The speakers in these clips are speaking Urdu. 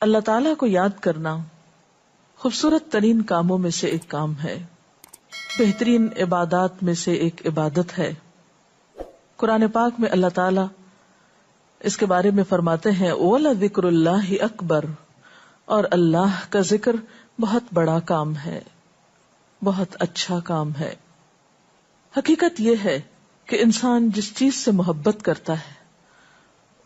اللہ تعالیٰ کو یاد کرنا خوبصورت ترین کاموں میں سے ایک کام ہے، بہترین عبادات میں سے ایک عبادت ہے۔ قرآن پاک میں اللہ تعالیٰ اس کے بارے میں فرماتے ہیں وَلَذِكْرُ اللَّهِ أَكْبَرُ، اور اللہ کا ذکر بہت بڑا کام ہے، بہت اچھا کام ہے۔ حقیقت یہ ہے کہ انسان جس چیز سے محبت کرتا ہے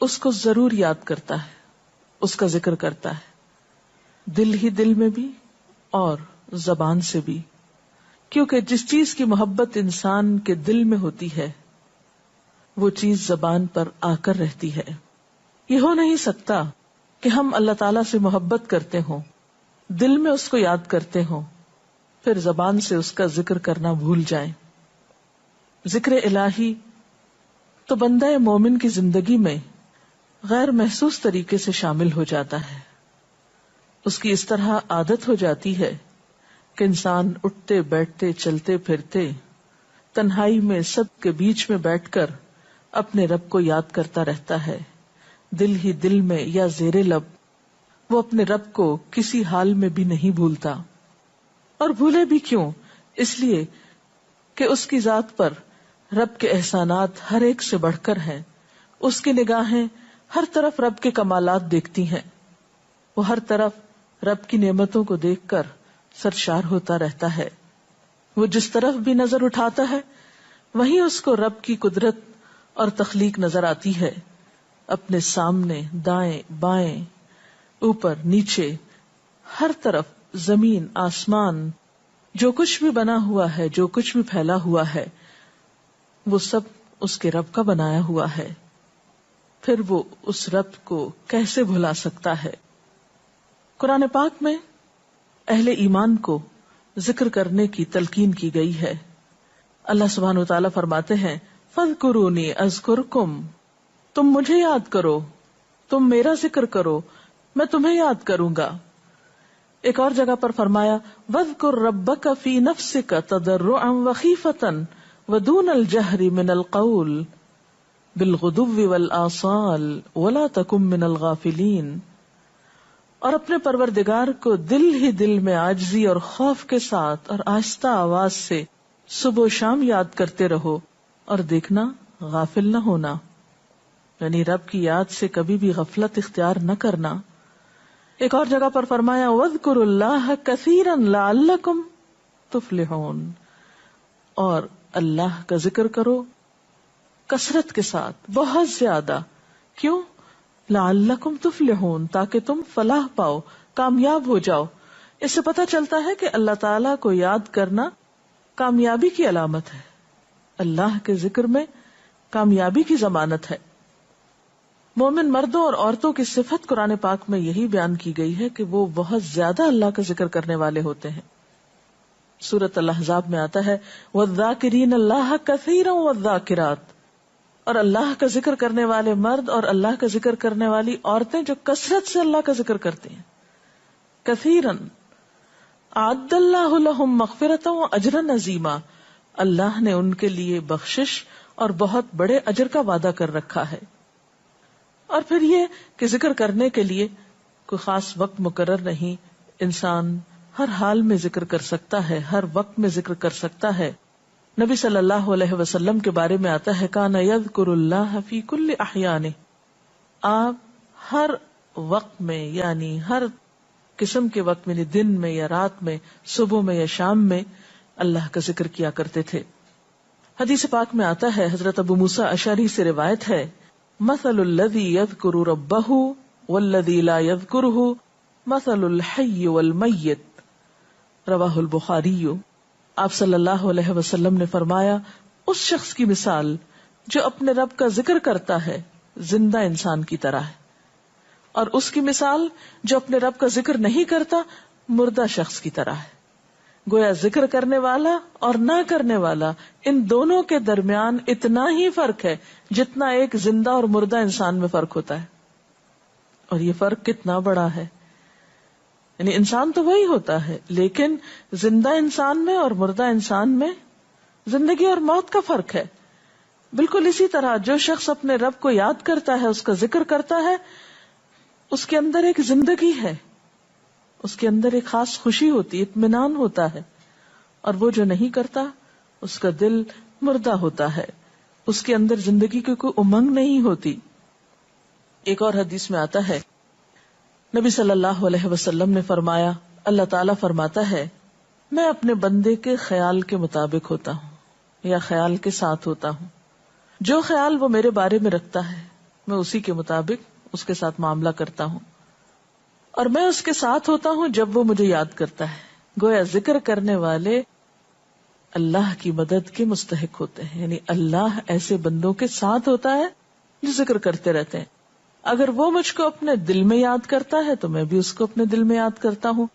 اس کو ضرور یاد کرتا ہے، اس کا ذکر کرتا ہے، دل ہی دل میں بھی اور زبان سے بھی، کیونکہ جس چیز کی محبت انسان کے دل میں ہوتی ہے وہ چیز زبان پر آ کر رہتی ہے۔ یہ ہو نہیں سکتا کہ ہم اللہ تعالیٰ سے محبت کرتے ہوں، دل میں اس کو یاد کرتے ہوں، پھر زبان سے اس کا ذکر کرنا بھول جائیں۔ ذکر الہی تو بندہ مومن کی زندگی میں غیر محسوس طریقے سے شامل ہو جاتا ہے، اس کی اس طرح عادت ہو جاتی ہے کہ انسان اٹھتے بیٹھتے چلتے پھرتے تنہائی میں سب کے بیچ میں بیٹھ کر اپنے رب کو یاد کرتا رہتا ہے، دل ہی دل میں یا زیر لب وہ اپنے رب کو کسی حال میں بھی نہیں بھولتا۔ اور بھولے بھی کیوں؟ اس لیے کہ اس کی ذات پر رب کے احسانات ہر ایک سے بڑھ کر ہیں، اس کی نگاہیں ہر طرف رب کے کمالات دیکھتی ہیں، وہ ہر طرف رب کی نعمتوں کو دیکھ کر سرشار ہوتا رہتا ہے۔ وہ جس طرف بھی نظر اٹھاتا ہے وہیں اس کو رب کی قدرت اور تخلیق نظر آتی ہے، اپنے سامنے، دائیں بائیں، اوپر نیچے، ہر طرف زمین آسمان، جو کچھ بھی بنا ہوا ہے، جو کچھ بھی پھیلا ہوا ہے، وہ سب اس کے رب کا بنایا ہوا ہے۔ پھر وہ اس رب کو کیسے بھلا سکتا ہے؟ قرآن پاک میں اہل ایمان کو ذکر کرنے کی تلقین کی گئی ہے۔ اللہ سبحانہ و تعالیٰ فرماتے ہیں فَاذْكُرُونِي أَذْكُرْكُمْ، تم مجھے یاد کرو، تم میرا ذکر کرو، میں تمہیں یاد کروں گا۔ ایک اور جگہ پر فرمایا وَاذْكُرْ رَبَّكَ فِي نَفْسِكَ تَضَرُّعًا وَخِيفَةً وَدُونَ الْجَهْرِ مِنَ الْقَوْلِ بِالْغُدُوِّ وَالْآصَالِ وَلَا تَكُن مِّنَ الْغَافِلِينَ، اور اپنے پروردگار کو دل ہی دل میں عاجزی اور خوف کے ساتھ اور آہستہ آواز سے صبح و شام یاد کرتے رہو، اور دیکھنا غافل نہ ہونا، یعنی رب کی یاد سے کبھی بھی غفلت اختیار نہ کرنا۔ ایک اور جگہ پر فرمایا وَاذْكُرُوا اللَّهَ كَثِيرًا لَعَلَّكُمْ تُفْلِحُونَ، اور اللہ کا ذکر کرو کثرت کے ساتھ، بہت زیادہ۔ کیوں؟ لَعَلَّكُمْ تُفْلِحُونَ، تاکہ تم فلاح پاؤ، کامیاب ہو جاؤ۔ اس سے پتہ چلتا ہے کہ اللہ تعالیٰ کو یاد کرنا کامیابی کی علامت ہے، اللہ کے ذکر میں کامیابی کی ضمانت ہے۔ مومن مردوں اور عورتوں کی صفت قرآن پاک میں یہی بیان کی گئی ہے کہ وہ بہت زیادہ اللہ کا ذکر کرنے والے ہوتے ہیں۔ سورۃ الاحزاب میں آتا ہے وَالذَّاكِرِينَ اللَّهَ كَثِيرًا وَالذَّاكِرَاتِ، اور اللہ کا ذکر کرنے والے مرد اور اللہ کا ذکر کرنے والی عورتیں جو کثرت سے اللہ کا ذکر کرتے ہیں۔ کثیرن اعد اللہ لہم مغفرۃ واجرا عظیما، اللہ نے ان کے لیے بخشش اور بہت بڑے اجر کا وعدہ کر رکھا ہے۔ اور پھر یہ کہ ذکر کرنے کے لیے کوئی خاص وقت مقرر نہیں، انسان ہر حال میں ذکر کر سکتا ہے، ہر وقت میں ذکر کر سکتا ہے۔ نبی صلی اللہ علیہ وسلم کے بارے میں آتا ہے کان یذکر اللہ فی کل احیانہ، آپ ہر وقت میں، یعنی ہر قسم کے وقت میں، دن میں یا رات میں، صبح میں یا شام میں اللہ کا ذکر کیا کرتے تھے۔ حدیث پاک میں آتا ہے، حضرت ابو موسیٰ اشعری سے روایت ہے مثل الذی یذکر ربہ والذی لا یذکرہ مثل الحی والمیت، رواہ البخاری۔ آپ صلی اللہ علیہ وسلم نے فرمایا اس شخص کی مثال جو اپنے رب کا ذکر کرتا ہے زندہ انسان کی طرح ہے، اور اس کی مثال جو اپنے رب کا ذکر نہیں کرتا مردہ شخص کی طرح ہے۔ گویا ذکر کرنے والا اور نہ کرنے والا، ان دونوں کے درمیان اتنا ہی فرق ہے جتنا ایک زندہ اور مردہ انسان میں فرق ہوتا ہے۔ اور یہ فرق کتنا بڑا ہے، یعنی انسان تو وہی ہوتا ہے، لیکن زندہ انسان میں اور مردہ انسان میں زندگی اور موت کا فرق ہے۔ بالکل اسی طرح جو شخص اپنے رب کو یاد کرتا ہے، اس کا ذکر کرتا ہے، اس کے اندر ایک زندگی ہے، اس کے اندر ایک خاص خوشی ہوتی ہے، اطمینان ہوتا ہے، اور وہ جو نہیں کرتا اس کا دل مردہ ہوتا ہے، اس کے اندر زندگی کی کوئی امنگ نہیں ہوتی۔ ایک اور حدیث میں آتا ہے، نبی صلی اللہ علیہ وسلم نے فرمایا، اللہ تعالیٰ فرماتا ہے میں اپنے بندے کے خیال کے مطابق ہوتا ہوں یا خیال کے ساتھ ہوتا ہوں، جو خیال وہ میرے بارے میں رکھتا ہے میں اسی کے مطابق اس کے ساتھ معاملہ کرتا ہوں، اور میں اس کے ساتھ ہوتا ہوں جب وہ مجھے یاد کرتا ہے۔ گویا ذکر کرنے والے اللہ کی مدد کے مستحق ہوتے ہیں، یعنی اللہ ایسے بندوں کے ساتھ ہوتا ہے جو ذکر کرتے رہتے ہیں۔ اگر وہ مجھ کو اپنے دل میں یاد کرتا ہے تو میں بھی اس کو اپنے دل میں یاد کرتا ہوں،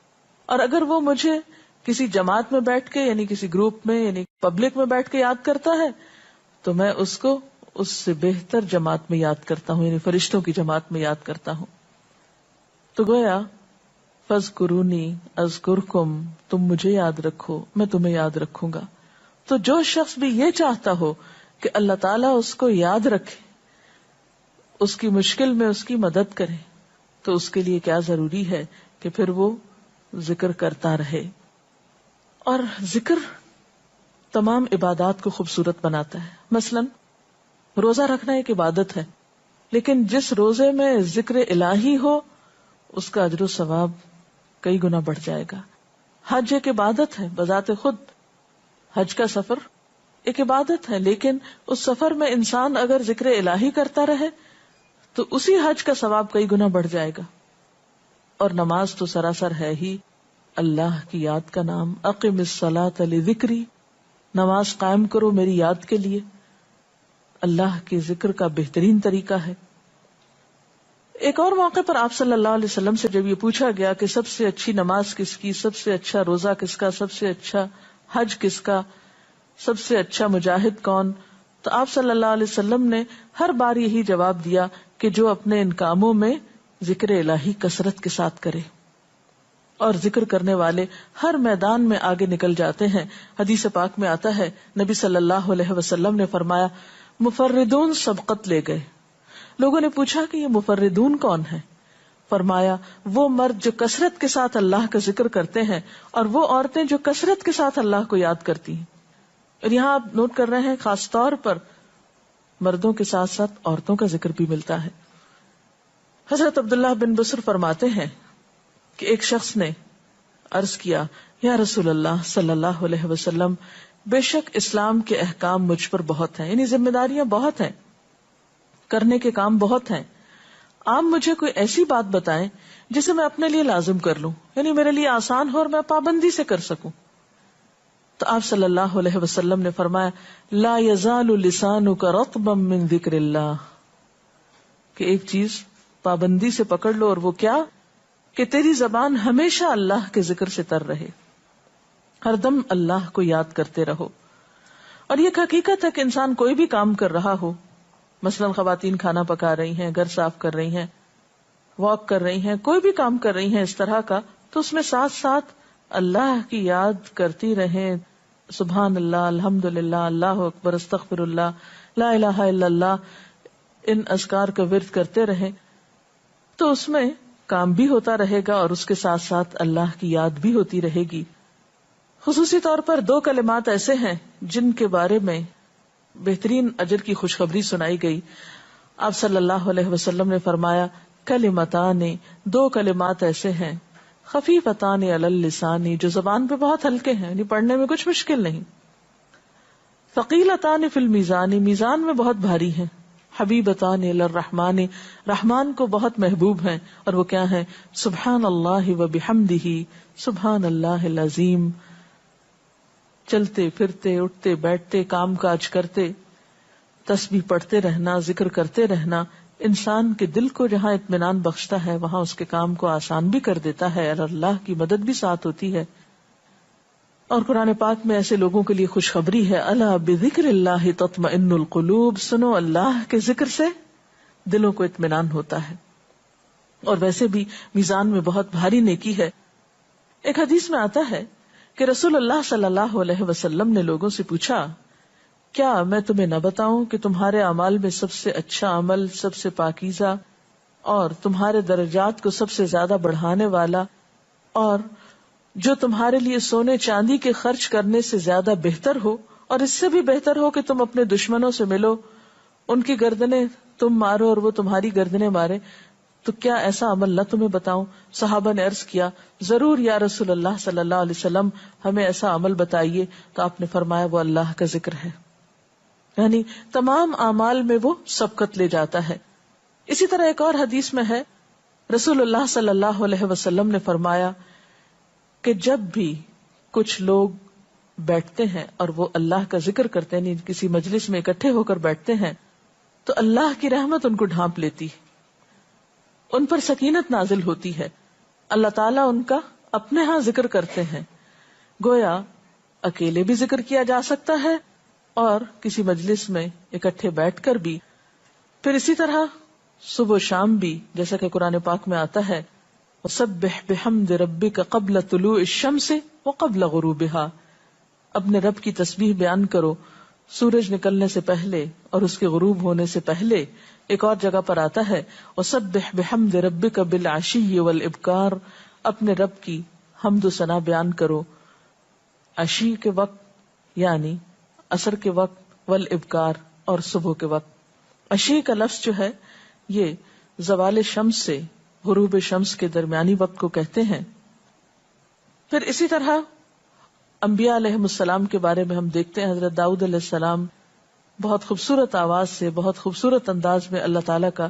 اور اگر وہ مجھے کسی جماعت میں بیٹھ کے یعنی کسی گروپ میں یعنی پبلک میں بیٹھ کے یاد کرتا ہے تو میں اس کو اس سے بہتر جماعت میں یاد کرتا ہوں، یعنی فرشتوں کی جماعت میں یاد کرتا ہوں۔ تو گویا فاذکرونی اذکرکم، تم مجھے یاد رکھو میں تمہیں یاد رکھوں گا۔ تو جو شخص بھی یہ چاہتا ہو کہ اللہ تعالیٰ اس کو یاد رکھے، اس کی مشکل میں اس کی مدد کرے، تو اس کے لیے کیا ضروری ہے کہ پھر وہ ذکر کرتا رہے۔ اور ذکر تمام عبادات کو خوبصورت بناتا ہے۔ مثلا روزہ رکھنا ایک عبادت ہے، لیکن جس روزے میں ذکر الہی ہو اس کا اجر و ثواب کئی گنا بڑھ جائے گا۔ حج ایک عبادت ہے بذات خود، حج کا سفر ایک عبادت ہے، لیکن اس سفر میں انسان اگر ذکر الہی کرتا رہے تو اسی حج کا ثواب کئی گنا بڑھ جائے گا۔ اور نماز تو سراسر ہے ہی اللہ کی یاد کا نام، اقم الصلاۃ لذکری، نماز قائم کرو میری یاد کے لیے۔ اللہ کے ذکر کا بہترین طریقہ ہے۔ ایک اور موقع پر آپ صلی اللہ علیہ وسلم سے جب یہ پوچھا گیا کہ سب سے اچھی نماز کس کی، سب سے اچھا روزہ کس کا، سب سے اچھا حج کس کا، سب سے اچھا مجاہد کون، تو آپ صلی اللہ علیہ وسلم نے ہر بار یہی جواب دیا کہ جو اپنے ان کاموں میں ذکر الہی کثرت کے ساتھ کرے۔ اور ذکر کرنے والے ہر میدان میں آگے نکل جاتے ہیں۔ حدیث پاک میں آتا ہے نبی صلی اللہ علیہ وسلم نے فرمایا مفردون سبقت لے گئے۔ لوگوں نے پوچھا کہ یہ مفردون کون ہے؟ فرمایا وہ مرد جو کثرت کے ساتھ اللہ کا ذکر کرتے ہیں اور وہ عورتیں جو کثرت کے ساتھ اللہ کو یاد کرتی ہیں۔ اور یہاں آپ نوٹ کر رہے ہیں خاص طور پر مردوں کے ساتھ ساتھ عورتوں کا ذکر بھی ملتا ہے۔ حضرت عبداللہ بن بصر فرماتے ہیں کہ ایک شخص نے عرض کیا یا رسول اللہ صلی اللہ علیہ وسلم، بے شک اسلام کے احکام مجھ پر بہت ہیں، یعنی ذمہ داریاں بہت ہیں، کرنے کے کام بہت ہیں، آپ مجھے کوئی ایسی بات بتائیں جسے میں اپنے لیے لازم کر لوں، یعنی میرے لیے آسان ہو اور میں پابندی سے کر سکوں۔ تو آپ صلی اللہ علیہ وسلم نے فرمایا لا یزال لسانک رطبا من ذکر اللہ، کہ ایک چیز پابندی سے پکڑ لو، اور وہ کیا کہ تیری زبان ہمیشہ اللہ کے ذکر سے تر رہے، ہر دم اللہ کو یاد کرتے رہو۔ اور یہ ایک حقیقت ہے کہ انسان کوئی بھی کام کر رہا ہو، مثلا خواتین کھانا پکا رہی ہیں، گھر صاف کر رہی ہیں، واک کر رہی ہیں، کوئی بھی کام کر رہی ہیں اس طرح کا، تو اس میں ساتھ ساتھ اللہ کی یاد کرتی رہیں، سبحان اللہ، الحمدللہ، اللہ اکبر، استغفر اللہ، لا الہ الا اللہ، ان اذکار کا ورد کرتے رہیں، تو اس میں کام بھی ہوتا رہے گا اور اس کے ساتھ ساتھ اللہ کی یاد بھی ہوتی رہے گی۔ خصوصی طور پر دو کلمات ایسے ہیں جن کے بارے میں بہترین اجر کی خوشخبری سنائی گئی۔ آپ صلی اللہ علیہ وسلم نے فرمایا کلمتان، دو کلمات ایسے ہیں خفیفتان علی اللسان، جو زبان پہ بہت ہلکے ہیں، یعنی پڑھنے میں کچھ مشکل نہیں، ثقیلتان فی المیزان، میزان میں بہت بھاری ہیں، حبیبتان الی الرحمن، رحمان کو بہت محبوب ہیں، اور وہ کیا ہیں؟ سبحان اللہ و بحمدہ، سبحان اللہ العظیم۔ چلتے پھرتے، اٹھتے بیٹھتے، کام کاج کرتے، تسبیح پڑھتے رہنا، ذکر کرتے رہنا، انسان کے دل کو جہاں اطمینان بخشتا ہے وہاں اس کے کام کو آسان بھی کر دیتا ہے، اور اللہ کی مدد بھی ساتھ ہوتی ہے۔ اور قرآن پاک میں ایسے لوگوں کے لیے خوشخبری ہے، الا بذکر اللہ تطمئن القلوب، سنو اللہ کے ذکر سے دلوں کو اطمینان ہوتا ہے۔ اور ویسے بھی میزان میں بہت بھاری نیکی ہے۔ ایک حدیث میں آتا ہے کہ رسول اللہ صلی اللہ علیہ وسلم نے لوگوں سے پوچھا کیا میں تمہیں نہ بتاؤں کہ تمہارے اعمال میں سب سے اچھا عمل، سب سے پاکیزہ، اور تمہارے درجات کو سب سے زیادہ بڑھانے والا، اور جو تمہارے لیے سونے چاندی کے خرچ کرنے سے زیادہ بہتر ہو، اور اس سے بھی بہتر ہو کہ تم اپنے دشمنوں سے ملو، ان کی گردنیں تم مارو اور وہ تمہاری گردنیں مارے، تو کیا ایسا عمل نہ تمہیں بتاؤں؟ صحابہ نے عرض کیا، ضرور یا رسول اللہ صلی اللہ علیہ وسلم، ہمیں ایسا عمل بتائیے. تو آپ نے فرمایا وہ اللہ کا ذکر ہے، یعنی تمام اعمال میں وہ سبقت لے جاتا ہے. اسی طرح ایک اور حدیث میں ہے، رسول اللہ صلی اللہ علیہ وسلم نے فرمایا کہ جب بھی کچھ لوگ بیٹھتے ہیں اور وہ اللہ کا ذکر کرتے ہیں، یعنی کسی مجلس میں اکٹھے ہو کر بیٹھتے ہیں، تو اللہ کی رحمت ان کو ڈھانپ لیتی، ان پر سکینت نازل ہوتی ہے. اللہ تعالیٰ ان کا اپنے ہاں ذکر کرتے ہیں. گویا اکیلے بھی ذکر کیا جا سکتا ہے اور کسی مجلس میں اکٹھے بیٹھ کر بھی. پھر اسی طرح صبح و شام بھی، جیسا کہ قرآن پاک میں آتا ہے، وَسَبِّحْ بِحَمْدِ رَبِّكَ قَبْلَ طُلُوعِ الشَّمْسِ وَقَبْلَ غُرُوبِهَا، اپنے رب کی تسبیح بیان کرو سورج نکلنے سے پہلے اور اس کے غروب ہونے سے پہلے. ایک اور جگہ پر آتا ہے وَسَبِّحْ بِحَمْدِ رَبِّكَ بِالْعَشِيِّ وَالْإِبْكَارِ، اپنے رب کی حمد و ثنا بیان کرو عشی کے وقت یعنی عصر کے وقت، والابکار اور صبح کے وقت. عشی کا لفظ جو ہے یہ زوال شمس سے غروب شمس کے درمیانی وقت کو کہتے ہیں. پھر اسی طرح انبیاء علیہ السلام کے بارے میں ہم دیکھتے ہیں، حضرت داؤد علیہ السلام بہت خوبصورت آواز سے، بہت خوبصورت انداز میں اللہ تعالیٰ کا